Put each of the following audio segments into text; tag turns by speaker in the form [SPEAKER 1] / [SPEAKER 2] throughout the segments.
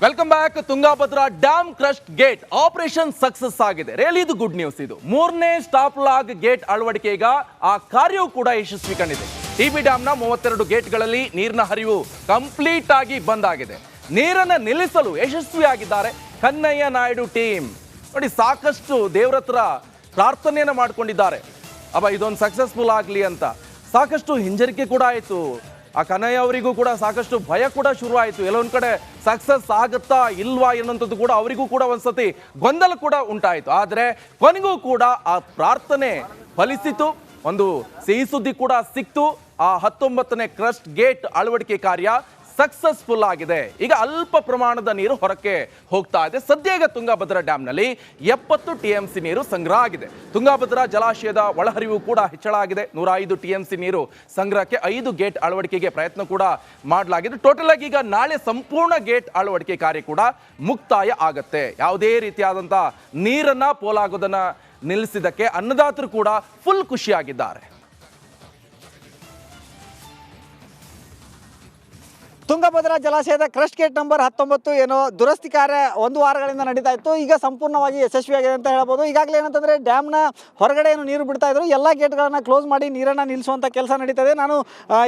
[SPEAKER 1] Welcome back. Tungabhadra dam crest gate operation success ಆಗಿದೆ. Really ಇದು good news. ಇದು ಮೂರನೇ ಸ್ಟಾಪ್ ಲಾಗ್ ಗೇಟ್ ಅಳವಡಿಕೆ ಈಗ ಆ ಕಾರ್ಯವು ಕೂಡ ಯಶಸ್ವಿ ಕಂಡಿದೆ. ಟಿಬಿ ಡ್ಯಾಮ್ನ 32 ಗೇಟ್ಗಳಲ್ಲಿ ನೀರಿನ ಹರಿವು ಕಂಪ್ಲೀಟ್ ಆಗಿ ಬಂದ್ ಆಗಿದೆ. ನೀರನ್ನು ನಿಲ್ಲಿಸಲು ಯಶಸ್ವಿಯಾಗಿದ್ದಾರೆ ಕನ್ನಯ್ಯ ನಾಯ್ಡು ಟೀಮ್. ನೋಡಿ, ಸಾಕಷ್ಟು ದೇವರ ಹತ್ರ ಪ್ರಾರ್ಥನೆಯನ್ನು ಮಾಡ್ಕೊಂಡಿದ್ದಾರೆ. ಇದೊಂದು ಸಕ್ಸಸ್ಫುಲ್ ಆಗಲಿ ಅಂತ. ಸಾಕಷ್ಟು ಹಿಂಜರಿಕೆ ಕೂಡ ಆಯಿತು. ಆ ಕನ್ನಯ್ಯ ಅವರಿಗೂ ಕೂಡ ಸಾಕಷ್ಟು ಭಯ ಕೂಡ ಶುರು ಆಯಿತು. ಎಲ್ಲೊಂದು ಕಡೆ ಸಕ್ಸಸ್ ಆಗುತ್ತಾ ಇಲ್ವಾ ಎನ್ನುವಂಥದ್ದು ಕೂಡ ಅವರಿಗೂ ಕೂಡ ಒಂದ್ಸತಿ ಗೊಂದಲ ಕೂಡ ಉಂಟಾಯಿತು. ಆದರೆ ಕೊನೆಗೂ ಕೂಡ ಆ ಪ್ರಾರ್ಥನೆ ಫಲಿಸಿತು. ಒಂದು ಸಿಹಿ ಸುದ್ದಿ ಕೂಡ ಸಿಕ್ತು. ಆ 19ನೇ ಕ್ರಸ್ಟ್ ಗೇಟ್ ಅಳವಡಿಕೆ ಕಾರ್ಯ ಸಕ್ಸಸ್ಫುಲ್ ಆಗಿದೆ. ಈಗ ಅಲ್ಪ ಪ್ರಮಾಣದ ನೀರು ಹೊರಕ್ಕೆ ಹೋಗ್ತಾ ಇದೆ. ಸದ್ಯ ಈಗ ತುಂಗಾಭದ್ರಾ ಡ್ಯಾಮ್ನಲ್ಲಿ 70 TMC ನೀರು ಸಂಗ್ರಹ ಆಗಿದೆ. ತುಂಗಾಭದ್ರಾ ಜಲಾಶಯದ ಒಳಹರಿವು ಕೂಡ ಹೆಚ್ಚಳ ಆಗಿದೆ. 105 TMC ನೀರು ಸಂಗ್ರಹಕ್ಕೆ 5 ಗೇಟ್ ಅಳವಡಿಕೆಗೆ ಪ್ರಯತ್ನ ಕೂಡ ಮಾಡಲಾಗಿದೆ. ಟೋಟಲ್ ಆಗಿ ಈಗ ನಾಳೆ ಸಂಪೂರ್ಣ ಗೇಟ್ ಅಳವಡಿಕೆ ಕಾರ್ಯ ಕೂಡ ಮುಕ್ತಾಯ ಆಗತ್ತೆ. ಯಾವುದೇ ರೀತಿಯಾದಂಥ ನೀರನ್ನ ಪೋಲಾಗೋದನ್ನ ನಿಲ್ಲಿಸಿದ್ದಕ್ಕೆ ಅನ್ನದಾತರು ಕೂಡ ಫುಲ್ ಖುಷಿಯಾಗಿದ್ದಾರೆ.
[SPEAKER 2] ತುಂಗಭದ್ರಾ ಜಲಾಶಯದ ಕ್ರಸ್ಟ್ ಗೇಟ್ ನಂಬರ್ 19 ಏನೋ ದುರಸ್ತಿ ಕಾರ್ಯ 1 ವಾರಗಳಿಂದ ನಡೀತಾ ಇತ್ತು. ಈಗ ಸಂಪೂರ್ಣವಾಗಿ ಯಶಸ್ವಿಯಾಗಿದೆ ಅಂತ ಹೇಳ್ಬೋದು. ಈಗಾಗಲೇ ಏನಂತಂದರೆ ಡ್ಯಾಮ್ನ ಹೊರಗಡೆ ಏನು ನೀರು ಬಿಡ್ತಾ ಇದ್ರು, ಎಲ್ಲ ಗೇಟ್ಗಳನ್ನು ಕ್ಲೋಸ್ ಮಾಡಿ ನೀರನ್ನು ನಿಲ್ಲಿಸುವಂಥ ಕೆಲಸ ನಡೀತಾ ಇದೆ. ನಾನು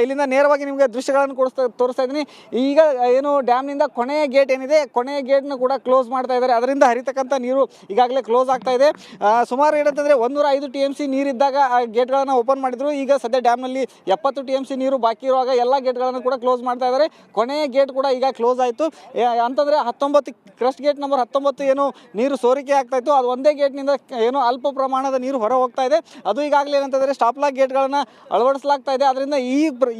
[SPEAKER 2] ಇಲ್ಲಿಂದ ನೇರವಾಗಿ ನಿಮಗೆ ದೃಶ್ಯಗಳನ್ನು ತೋರಿಸ್ತಾ ಇದ್ದೀನಿ. ಈಗ ಏನು ಡ್ಯಾಮ್ನಿಂದ ಕೊನೆಯ ಗೇಟ್ ಏನಿದೆ, ಕೊನೆಯ ಗೇಟ್ನ ಕೂಡ ಕ್ಲೋಸ್ ಮಾಡ್ತಾ ಇದ್ದಾರೆ. ಅದರಿಂದ ಹರಿತಕ್ಕಂಥ ನೀರು ಈಗಾಗಲೇ ಕ್ಲೋಸ್ ಆಗ್ತಾ ಇದೆ. ಸುಮಾರು ಏನಂತಂದರೆ 105 TMC ನೀರಿದ್ದಾಗ ಆ ಗೇಟ್ಗಳನ್ನು ಓಪನ್ ಮಾಡಿದ್ರು. ಈಗ ಸದ್ಯ ಡ್ಯಾಮ್ನಲ್ಲಿ 70 TMC ನೀರು ಬಾಕಿ ಇರುವಾಗ ಎಲ್ಲ ಗೇಟ್ಗಳನ್ನು ಕೂಡ ಕ್ಲೋಸ್ ಮಾಡ್ತಾ ಇದ್ದಾರೆ. ಕೊನೆಯ ಗೇಟ್ ಕೂಡ ಈಗ ಕ್ಲೋಸ್ ಆಯಿತು. ಅಂತಂದರೆ 19 ಕ್ರಸ್ಟ್ ಗೇಟ್ ನಂಬರ್ 19 ಏನು ನೀರು ಸೋರಿಕೆ ಆಗ್ತಾ ಇತ್ತು, ಅದು ಒಂದೇ ಗೇಟ್ನಿಂದ ಏನು ಅಲ್ಪ ಪ್ರಮಾಣದ ನೀರು ಹೊರ ಹೋಗ್ತಾ ಇದೆ. ಅದು ಈಗಾಗಲೇ ಏನಂತಂದರೆ ಸ್ಟಾಪ್ ಲಾಕ್ ಗೇಟ್ಗಳನ್ನು ಅಳವಡಿಸಲಾಗ್ತಾ ಇದೆ. ಅದರಿಂದ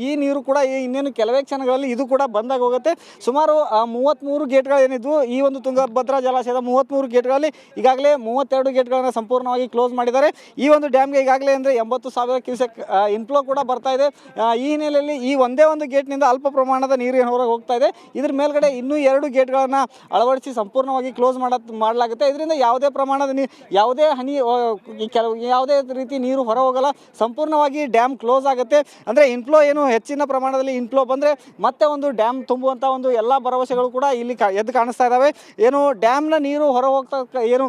[SPEAKER 2] ಈ ನೀರು ಕೂಡ ಇನ್ನೇನು ಕೆಲವೇ ಕ್ಷಣಗಳಲ್ಲಿ ಇದು ಕೂಡ ಬಂದಾಗಿ ಹೋಗುತ್ತೆ. ಸುಮಾರು 33 ಗೇಟ್ಗಳು ಏನಿದ್ವು ಈ ಒಂದು ತುಂಗಭದ್ರಾ ಜಲಾಶಯದ 33 ಗೇಟ್ಗಳಲ್ಲಿ ಈಗಾಗಲೇ 32 ಗೇಟ್ಗಳನ್ನು ಸಂಪೂರ್ಣವಾಗಿ ಕ್ಲೋಸ್ ಮಾಡಿದ್ದಾರೆ. ಈ ಒಂದು ಡ್ಯಾಮ್ಗೆ ಈಗಾಗಲೇ ಅಂದರೆ 80,000 ಕ್ಯೂಸೆಕ್ ಇನ್ಫ್ಲೋ ಕೂಡ ಬರ್ತಾ ಇದೆ. ಈ ಹಿನ್ನೆಲೆಯಲ್ಲಿ ಈ ಒಂದೇ ಒಂದು ಗೇಟ್ನಿಂದ ಅಲ್ಪ ಪ್ರಮಾಣದ ನೀರು ಹೊರಗೆ ಹೋಗ್ತಾ ಇದೆ. ಇದ್ರ ಮೇಲ್ಗಡೆ ಇನ್ನೂ 2 ಗೇಟ್ಗಳನ್ನು ಅಳವಡಿಸಿ ಸಂಪೂರ್ಣವಾಗಿ ಕ್ಲೋಸ್ ಮಾಡಲಾಗುತ್ತೆ. ಇದರಿಂದ ಯಾವುದೇ ಪ್ರಮಾಣದ ಯಾವುದೇ ಹನಿ ಯಾವುದೇ ರೀತಿ ನೀರು ಹೊರ ಹೋಗಲ್ಲ. ಸಂಪೂರ್ಣವಾಗಿ ಡ್ಯಾಮ್ ಕ್ಲೋಸ್ ಆಗುತ್ತೆ. ಅಂದರೆ ಇನ್ಫ್ಲೋ ಏನು ಹೆಚ್ಚಿನ ಪ್ರಮಾಣದಲ್ಲಿ ಇನ್ಫ್ಲೋ ಬಂದರೆ ಮತ್ತೆ ಒಂದು ಡ್ಯಾಮ್ ತುಂಬುವಂಥ ಒಂದು ಎಲ್ಲ ಭರವಸೆಗಳು ಕೂಡ ಇಲ್ಲಿ ಎದ್ದು ಕಾಣಿಸ್ತಾ ಇದ್ದಾವೆ. ಏನು ಡ್ಯಾಮ್ನ ನೀರು ಹೊರ ಹೋಗ್ತಾ ಏನು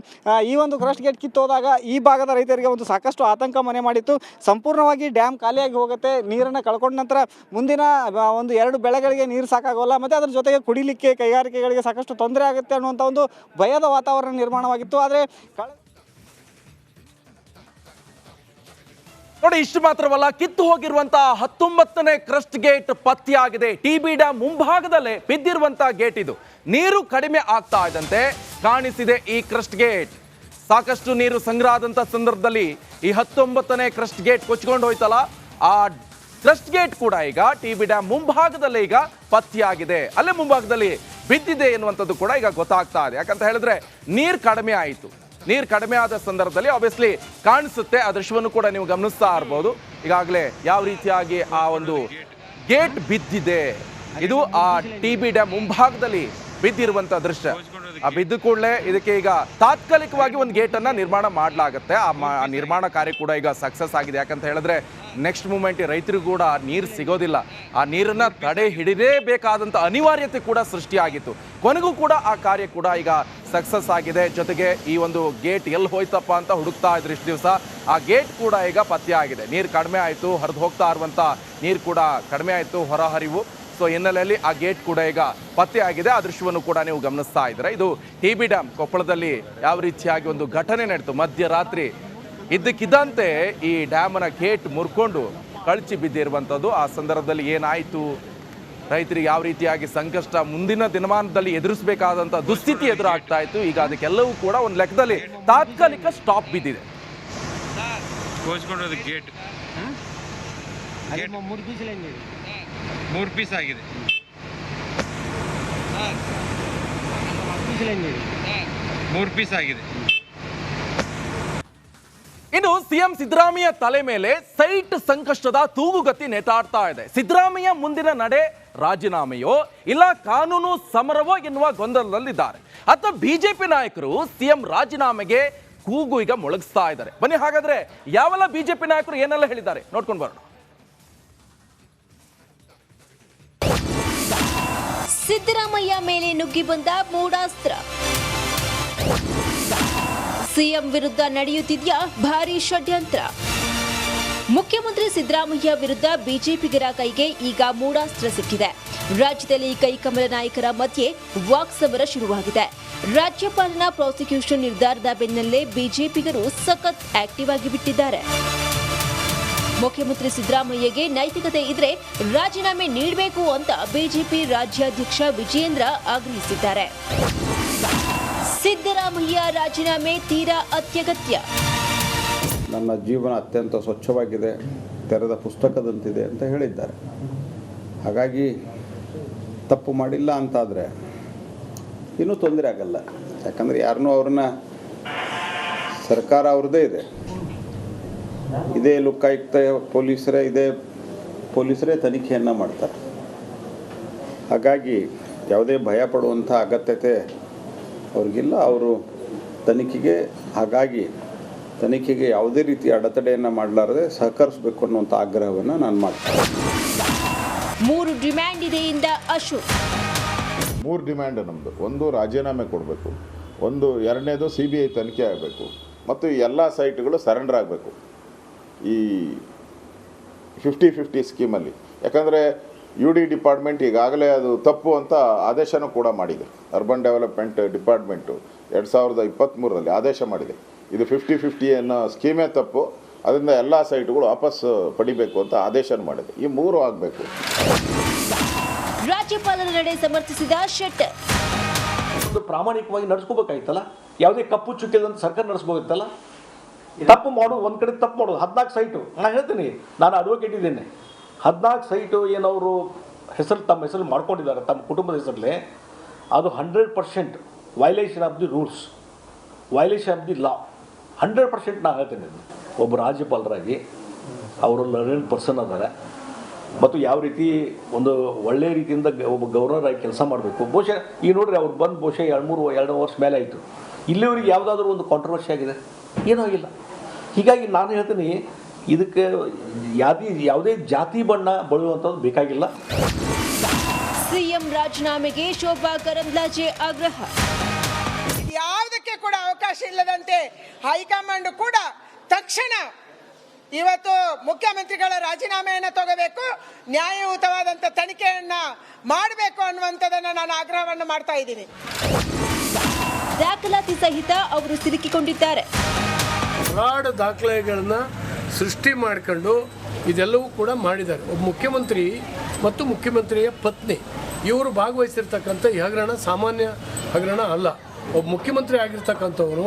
[SPEAKER 2] ಈ ಒಂದು ಕ್ರಸ್ಟ್ ಗೇಟ್ ಕಿತ್ತೋದಾಗ ಈ ಭಾಗದ ರೈತರಿಗೆ ಒಂದು ಸಾಕಷ್ಟು ಆತಂಕ ಮನೆ ಮಾಡಿತ್ತು. ಸಂಪೂರ್ಣವಾಗಿ ಡ್ಯಾಮ್ ಖಾಲಿಯಾಗಿ ಹೋಗುತ್ತೆ. ನೀರನ್ನು ಕಳ್ಕೊಂಡ ನಂತರ ಮುಂದಿನ ಒಂದು 2 ಬೆಳೆಗಳಿಗೆ ನೀರು ಸಾಕಾಗೋಲ್ಲ, ಮತ್ತು ಅದ್ರ ಜೊತೆಗೆ ಕುಡಿಲಿಕ್ಕೆ ಕೈಗಾರಿಕೆಗಳಿಗೆ ಸಾಕಷ್ಟು ತೊಂದರೆ ಆಗುತ್ತೆ ಅನ್ನುವಂಥ ಒಂದು ಭಯದ ವಾತಾವರಣ ನಿರ್ಮಾಣವಾಗಿತ್ತು. ಆದರೆ
[SPEAKER 1] ನೋಡಿ, ಇಷ್ಟು ಮಾತ್ರವಲ್ಲ, ಕಿತ್ತು ಹೋಗಿರುವಂತಹ 19ನೇ ಕ್ರಸ್ಟ್ ಗೇಟ್ ಪತ್ತೆಯಾಗಿದೆ. ಟಿಬಿ ಡ್ಯಾಮ್ ಮುಂಭಾಗದಲ್ಲೇ ಬಿದ್ದಿರುವಂತಹ ಗೇಟ್ ಇದು. ನೀರು ಕಡಿಮೆ ಆಗ್ತಾ ಇದ್ದಂತೆ ಕಾಣಿಸಿದೆ ಈ ಕ್ರಸ್ಟ್ ಗೇಟ್. ಸಾಕಷ್ಟು ನೀರು ಸಂಗ್ರಹ ಆದಂತ ಸಂದರ್ಭದಲ್ಲಿ ಈ 19ನೇ ಕ್ರಸ್ಟ್ ಗೇಟ್ ಕೊಚ್ಕೊಂಡು ಹೋಯ್ತಲ್ಲ, ಆ ಕ್ರಸ್ಟ್ ಗೇಟ್ ಕೂಡ ಈಗ ಟಿಬಿ ಡ್ಯಾಮ್ ಮುಂಭಾಗದಲ್ಲೇ ಈಗ ಪತ್ತೆಯಾಗಿದೆ. ಅಲ್ಲೇ ಮುಂಭಾಗದಲ್ಲಿ ಬಿದ್ದಿದೆ ಎನ್ನುವಂಥದ್ದು ಕೂಡ ಈಗ ಗೊತ್ತಾಗ್ತಾ ಇದೆ. ಯಾಕಂತ ಹೇಳಿದ್ರೆ ನೀರು ಕಡಿಮೆ ಆಯಿತು. ನೀರು ಕಡಿಮೆ ಆದ ಸಂದರ್ಭದಲ್ಲಿ ಆಬ್ವಿಯಸ್ಲಿ ಕಾಣಿಸುತ್ತೆ. ಆ ದೃಶ್ಯವನ್ನು ಕೂಡ ನೀವು ಗಮನಿಸ್ತಾ ಇರ್ಬೋದು. ಈಗಾಗಲೇ ಯಾವ ರೀತಿಯಾಗಿ ಆ ಒಂದು ಗೇಟ್ ಬಿದ್ದಿದೆ. ಇದು ಆ ಟಿಬಿ ಡ್ಯಾಮ್ ಮುಂಭಾಗದಲ್ಲಿ ಬಿದ್ದಿರುವಂಥ ದೃಶ್ಯ. ಆ ಬಿದ್ದ ಕೂಡಲೇ ಇದಕ್ಕೆ ಈಗ ತಾತ್ಕಾಲಿಕವಾಗಿ ಒಂದು ಗೇಟನ್ನು ನಿರ್ಮಾಣ ಮಾಡಲಾಗುತ್ತೆ. ಆ ನಿರ್ಮಾಣ ಕಾರ್ಯ ಕೂಡ ಈಗ ಸಕ್ಸಸ್ ಆಗಿದೆ. ಯಾಕಂತ ಹೇಳಿದ್ರೆ ನೆಕ್ಸ್ಟ್ ಮೂಮೆಂಟ್ ರೈತರಿಗೂ ಕೂಡ ನೀರು ಸಿಗೋದಿಲ್ಲ. ಆ ನೀರನ್ನು ತಡೆ ಹಿಡಿಯಲೇಬೇಕಾದಂಥ ಅನಿವಾರ್ಯತೆ ಕೂಡ ಸೃಷ್ಟಿಯಾಗಿತ್ತು. ಕೊನೆಗೂ ಕೂಡ ಆ ಕಾರ್ಯ ಕೂಡ ಈಗ ಸಕ್ಸಸ್ ಆಗಿದೆ. ಜೊತೆಗೆ ಈ ಒಂದು ಗೇಟ್ ಎಲ್ಲಿ ಹೋಯ್ತಪ್ಪ ಅಂತ ಹುಡುಕ್ತಾ ಇದ್ರು ಇಷ್ಟು ದಿವಸ. ಆ ಗೇಟ್ ಕೂಡ ಈಗ ಪತ್ತೆ ಆಗಿದೆ. ನೀರು ಕಡಿಮೆ ಆಯಿತು, ಹರಿದು ಹೋಗ್ತಾ ಇರುವಂಥ ನೀರು ಕೂಡ ಕಡಿಮೆ ಆಯಿತು, ಹೊರಹರಿವು. ಸೊ ಹಿನ್ನೆಲೆಯಲ್ಲಿ ಆ ಗೇಟ್ ಕೂಡ ಈಗ ಪತ್ತೆ ಆಗಿದೆ. ಆ ದೃಶ್ಯವನ್ನು ಕೂಡ ನೀವು ಗಮನಿಸ್ತಾ ಇದ್ದೀರಾ. ಇದು ಟಿಬಿ ಡ್ಯಾಮ್ ಕೊಪ್ಪಳದಲ್ಲಿ ಯಾವ ರೀತಿಯಾಗಿ ಒಂದು ಘಟನೆ ನಡೆಯಿತು. ಮಧ್ಯರಾತ್ರಿ ಇದ್ದಕ್ಕಿದ್ದಂತೆ ಈ ಡ್ಯಾಮನ ಗೇಟ್ ಮುರ್ಕೊಂಡು ಕಳಚಿ ಬಿದ್ದಿರುವಂಥದ್ದು. ಆ ಸಂದರ್ಭದಲ್ಲಿ ಏನಾಯಿತು, ರೈತರಿಗೆ ಯಾವ ರೀತಿಯಾಗಿ ಸಂಕಷ್ಟ ಮುಂದಿನ ದಿನಮಾನದಲ್ಲಿ ಎದುರಿಸಬೇಕಾದಂಥ ದುಸ್ಥಿತಿ ಎದುರಾಗ್ತಾ ಇತ್ತು. ಈಗ ಅದಕ್ಕೆಲ್ಲವೂ ಕೂಡ ಒಂದು ಲೆಕ್ಕದಲ್ಲಿ ತಾತ್ಕಾಲಿಕ ಸ್ಟಾಪ್ ಬಿದ್ದಿದೆ.
[SPEAKER 3] ಮೂರು ಪೀಸ್ ಆಗಿದೆ.
[SPEAKER 1] ಇನ್ನು ಸಿಎಂ ಸಿದ್ದರಾಮಯ್ಯ ತಲೆ ಮೇಲೆ ಸೈಟ್ ಸಂಕಷ್ಟದ ತೂಗುಗತಿ ನೇತಾಡ್ತಾ ಇದೆ. ಸಿದ್ದರಾಮಯ್ಯ ಮುಂದಿನ ನಡೆ ರಾಜೀನಾಮೆಯೋ ಇಲ್ಲ ಕಾನೂನು ಸಮರವೋ ಎನ್ನುವ ಗೊಂದಲದಲ್ಲಿದ್ದಾರೆ. ಅಥವಾ ಬಿಜೆಪಿ ನಾಯಕರು ಸಿಎಂ ರಾಜೀನಾಮೆಗೆ ಕೂಗು ಈಗ ಮೊಳಗಿಸ್ತಾ ಇದ್ದಾರೆ. ಬನ್ನಿ ಹಾಗಾದ್ರೆ ಯಾವೆಲ್ಲ ಬಿಜೆಪಿ ನಾಯಕರು ಏನೆಲ್ಲ ಹೇಳಿದ್ದಾರೆ ನೋಡ್ಕೊಂಡು ಬರೋಣ.
[SPEAKER 3] ಸಿದ್ದರಾಮಯ್ಯ ಮೇಲೆ ನುಗ್ಗಿ ಬಂದ ಮೂಢಾಸ್ತ್ರ. ಸಿಎಂ ವಿರುದ್ಧ ನಡೆಯುತ್ತಿದ್ಯಾ ಭಾರೀ ಷಡ್ಯಂತ್ರ. ಮುಖ್ಯಮಂತ್ರಿ ಸಿದ್ದರಾಮಯ್ಯ ವಿರುದ್ಧ ಬಿಜೆಪಿಗರ ಕೈಗೆ ಈಗ ಮೂಢಾಸ್ತ್ರ ಸಿಕ್ಕಿದೆ. ರಾಜ್ಯದಲ್ಲಿ ಕೈಕಮಲ ನಾಯಕರ ಮಧ್ಯೆ ವಾಕ್ಸಮರ ಶುರುವಾಗಿದೆ. ರಾಜ್ಯಪಾಲನ ಪ್ರಾಸಿಕ್ಯೂಷನ್ ನಿರ್ಧಾರದ ಬೆನ್ನಲ್ಲೇ ಬಿಜೆಪಿಗರು ಸಖತ್ ಆಕ್ಟಿವ್ ಆಗಿ ಬಿಟ್ಟಿದ್ದಾರೆ. ಮುಖ್ಯಮಂತ್ರಿ ಸಿದ್ದರಾಮಯ್ಯಗೆ ನೈತಿಕತೆ ಇದ್ರೆ ರಾಜೀನಾಮೆ ನೀಡಬೇಕು ಅಂತ ಬಿಜೆಪಿ ರಾಜ್ಯಾಧ್ಯಕ್ಷ ವಿಜಯೇಂದ್ರ ಆಗ್ರಹಿಸಿದ್ದಾರೆ. ಸಿದ್ದರಾಮಯ್ಯ ರಾಜೀನಾಮೆ ತೀರಾ ಅತ್ಯಗತ್ಯ.
[SPEAKER 4] ನನ್ನ ಜೀವನ ಅತ್ಯಂತ ಸ್ವಚ್ಛವಾಗಿದೆ, ತೆರೆದ ಪುಸ್ತಕದಂತಿದೆ ಅಂತ ಹೇಳಿದ್ದಾರೆ. ಹಾಗಾಗಿ ತಪ್ಪು ಮಾಡಿಲ್ಲ ಅಂತಾದರೆ ಇನ್ನೂ ತೊಂದರೆ ಆಗಲ್ಲ. ಯಾಕಂದರೆ ಯಾರನ್ನೂ ಅವ್ರನ್ನ ಸರ್ಕಾರ ಅವ್ರದ್ದೇ ಇದೆ, ಇದೇ ಲೋಕಾಯುಕ್ತ ಪೊಲೀಸರೇ ತನಿಖೆಯನ್ನು ಮಾಡ್ತಾರೆ. ಹಾಗಾಗಿ ಯಾವುದೇ ಭಯ ಪಡುವಂಥ ಅಗತ್ಯತೆ ಅವ್ರಿಗಿಲ್ಲ. ಅವರು ತನಿಖೆಗೆ ಯಾವುದೇ ರೀತಿ ಅಡೆತಡೆಯನ್ನು ಮಾಡಲಾರದೆ ಸಹಕರಿಸಬೇಕು ಅನ್ನುವಂಥ ಆಗ್ರಹವನ್ನು ನಾನು ಮಾಡ್ತೀನಿ.
[SPEAKER 3] 3 ಡಿಮ್ಯಾಂಡ್ ಇದೆಯಿಂದ ಅಶೋಕ್.
[SPEAKER 5] 3 ಡಿಮ್ಯಾಂಡ್ ನಮ್ಮದು. ಒಂದು, ರಾಜೀನಾಮೆ ಕೊಡಬೇಕು. ಒಂದು, ಎರಡನೇದು CBI ತನಿಖೆ ಆಗಬೇಕು. ಮತ್ತು ಎಲ್ಲ ಸೈಟ್ಗಳು ಸರೆಂಡರ್ ಆಗಬೇಕು ಈ 50-50 ಸ್ಕೀಮಲ್ಲಿ. ಯಾಕಂದರೆ UD ಡಿಪಾರ್ಟ್ಮೆಂಟ್ ಈಗಾಗಲೇ ಅದು ತಪ್ಪು ಅಂತ ಆದೇಶನೂ ಕೂಡ ಮಾಡಿದೆ. ಅರ್ಬನ್ ಡೆವಲಪ್ಮೆಂಟ್ ಡಿಪಾರ್ಟ್ಮೆಂಟು 2023ರಲ್ಲಿ ಆದೇಶ ಮಾಡಿದೆ, ಇದು 50-50 ಅನ್ನೋ ಸ್ಕೀಮೇ ತಪ್ಪು, ಅದರಿಂದ ಎಲ್ಲ ಸೈಟ್ಗಳು ವಾಪಸ್ ಪಡಿಬೇಕು ಅಂತ ಆದೇಶ ಮಾಡಿದೆ. ಈ 3 ಆಗಬೇಕು.
[SPEAKER 3] ರಾಜ್ಯಪಾಲರ ನಡೆ ಸಮರ್ಥಿಸಿದ ಶೆಟ್ಟರ್.
[SPEAKER 6] ಪ್ರಾಮಾಣಿಕವಾಗಿ ನಡೆಸ್ಕೋಬೇಕಾಯ್ತಲ್ಲ, ಯಾವುದೇ ಕಪ್ಪು ಚುಕ್ಕಿಲ್ಲದಂತ ಸರ್ಕಾರ ನಡೆಸ್ಬೋದಿತ್ತಲ್ಲ. ತಪ್ಪು ಮಾಡೋದು ಒಂದು ಕಡೆ, ತಪ್ಪು ಮಾಡೋದು 14 ಸೈಟು. ನಾನು ಹೇಳ್ತೀನಿ, ನಾನು ಅಡ್ವೊಕೇಟ್ ಇದ್ದೇನೆ. 14 ಸೈಟು ಏನವರು ತಮ್ಮ ಹೆಸರು ಮಾಡ್ಕೊಂಡಿದ್ದಾರೆ, ತಮ್ಮ ಕುಟುಂಬದ ಹೆಸರಲ್ಲಿ, ಅದು 100% violation of the rules, violation of the law. 100% ನಾನು ಹೇಳ್ತೇನೆ. ಒಬ್ಬ ರಾಜ್ಯಪಾಲರಾಗಿ ಅವರು ಲರ್ನೆಡ್ ಪರ್ಸನ್ ಅದ್ದಾರೆ ಮತ್ತು ಯಾವ ರೀತಿ ಒಂದು ಒಳ್ಳೆಯ ರೀತಿಯಿಂದ ಒಬ್ಬ ಗವರ್ನರ್ ಆಗಿ ಕೆಲಸ ಮಾಡಬೇಕು. ಬಹುಶಃ ಈಗ ನೋಡ್ರಿ, ಅವ್ರು ಬಂದು ಬಹುಶಃ 2 ವರ್ಷ ಮೇಲೆ ಆಯಿತು. ಇಲ್ಲಿವರೆಗೆ ಯಾವುದಾದ್ರೂ ಒಂದು ಕಾಂಟ್ರವರ್ಸಿ ಆಗಿದೆ? ಏನೂ ಆಗಿಲ್ಲ. ಹೀಗಾಗಿ ನಾನು ಹೇಳ್ತೀನಿ, ಇದಕ್ಕೆ ಯಾವುದೇ ಜಾತಿ ಬಣ್ಣ ಬಳಿಯುವಂಥದ್ದು ಬೇಕಾಗಿಲ್ಲ.
[SPEAKER 3] ಸಿಎಂ ರಾಜೀನಾಮೆಗೆ ಶೋಭಾ ಕರಂದ್ಲಾಜೆ ಆಗ್ರಹ.
[SPEAKER 7] ಯಾವುದಕ್ಕೆ ಕೂಡ ಅವಕಾಶ ಇಲ್ಲದಂತೆ ಹೈಕಮಾಂಡ್ ಕೂಡ ತಕ್ಷಣ ಇವತ್ತು ಮುಖ್ಯಮಂತ್ರಿಗಳ ರಾಜೀನಾಮೆಯನ್ನು ತಗೋಬೇಕು, ನ್ಯಾಯಯುತವಾದಂಥ ತನಿಖೆಯನ್ನ ಮಾಡಬೇಕು ಅನ್ನುವಂಥದ್ದನ್ನು ನಾನು ಆಗ್ರಹವನ್ನು ಮಾಡ್ತಾ ಇದ್ದೀನಿ.
[SPEAKER 3] ದಾಖಲಾತಿ ಸಹಿತ ಅವರು ಸಿಲುಕಿಕೊಂಡಿದ್ದಾರೆ.
[SPEAKER 8] ಫ್ರಾಡ್ ದಾಖಲೆಗಳನ್ನ ಸೃಷ್ಟಿ ಮಾಡ್ಕೊಂಡು ಇದೆಲ್ಲವೂ ಕೂಡ ಮಾಡಿದ್ದಾರೆ. ಒಬ್ಬ ಮುಖ್ಯಮಂತ್ರಿ ಮತ್ತು ಮುಖ್ಯಮಂತ್ರಿಯ ಪತ್ನಿ ಇವರು ಭಾಗವಹಿಸಿರ್ತಕ್ಕಂಥ ಈ ಹಗರಣ ಸಾಮಾನ್ಯ ಹಗರಣ ಅಲ್ಲ. ಒಬ್ಬ ಮುಖ್ಯಮಂತ್ರಿ ಆಗಿರ್ತಕ್ಕಂಥವರು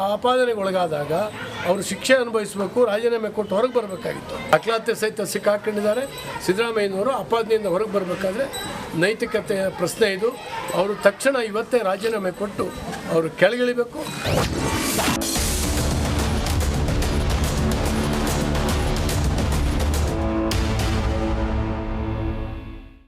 [SPEAKER 8] ಆಪಾದನೆಗೊಳಗಾದಾಗ ಅವರು ಶಿಕ್ಷೆ ಅನುಭವಿಸಬೇಕು, ರಾಜೀನಾಮೆ ಕೊಟ್ಟು ಹೊರಗೆ ಬರಬೇಕಾಗಿತ್ತು. ದಾಖಲಾತಿ ಸಹಿತ ಸಿಕ್ಕಾಕೊಂಡಿದ್ದಾರೆ. ಸಿದ್ದರಾಮಯ್ಯನವರು ಆಪಾದನೆಯಿಂದ ಹೊರಗೆ ಬರಬೇಕಾದ್ರೆ ನೈತಿಕತೆಯ ಪ್ರಶ್ನೆ ಇದು. ಅವರು ತಕ್ಷಣ ಇವತ್ತೇ ರಾಜೀನಾಮೆ ಕೊಟ್ಟು ಅವರು ಕೆಳಗಿಳಿಬೇಕು.